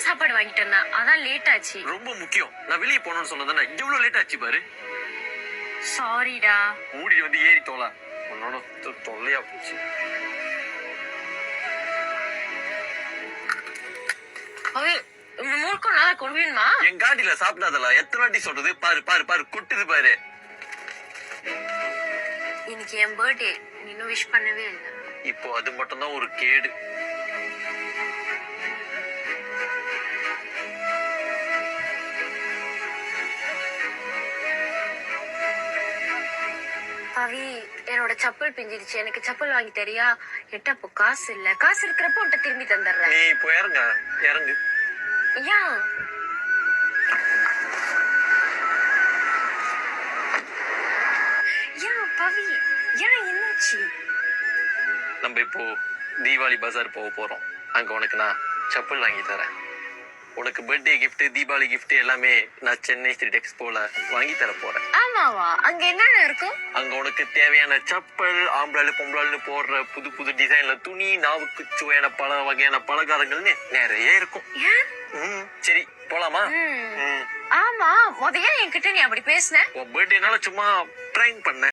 சாப்பாடு வாங்கிட்டு வந்தேன், அதான் லேட் ஆச்சு. ரொம்ப முக்கியம். நான் வெளியே போகணும்னு சொன்னதானே, எவ்வளவு லேட் ஆச்சு பாரு. சாரிடா. மூடி வந்து ஏறி தோலாம். உன்னோட தொல்லையா போச்சு. மூர்க்கம் நல்லா கொள்வீன்மா. என் காட்டில சாப்பிடாதல எத்தனை வாட்டி சொல்றது. பாரு பாரு பாரு கொட்டுது பாரு. இன்னைக்கு என் பர்த்டே, நீ இன்னும் விஷ் பண்ணவே இல்லை. இப்போ அது மட்டும் தான் ஒரு கேடு. பவி, என்னோட செப்பல் பிஞ்சிருச்சு, எனக்கு செப்பல் வாங்கி தரியா? எட்ட அப்போ காசு இல்ல. காசு இருக்கிறப்ப உன்ட்ட திரும்பி தந்துடுறேன். நீ இப்போ இறங்க, இறங்கு. ஏன் பவி, ஏன் என்னாச்சு? நம்ம இப்போ தீபாவளி பஜார் போக போறோம். அங்க உனக்கு நான் செப்பல் வாங்கி தரேன். உனக்கு பர்த்டே கிஃப்ட், தீபாவளி கிஃப்ட் எல்லாமே நான் சென்னை ஸ்ட்ரீட் எக்ஸ்போல வாங்கி தர போறேன். ஆமாவா? அங்க என்னென்ன இருக்கும்? அங்க உனக்கு தேவையான செப்பல், ஆம்பளாளு பொம்பளாளு போடுற புது புது டிசைன்ல துணி, நாவுக்கு சுவையான பல வகையான பலகாரங்கள்னு நிறைய இருக்கும். சரி போலாமா? ஆமா, முதைய என்கிட்ட நீ அப்படி பேசுன. உன் பர்த்டேனால சும்மா ட்ரைன் பண்ண.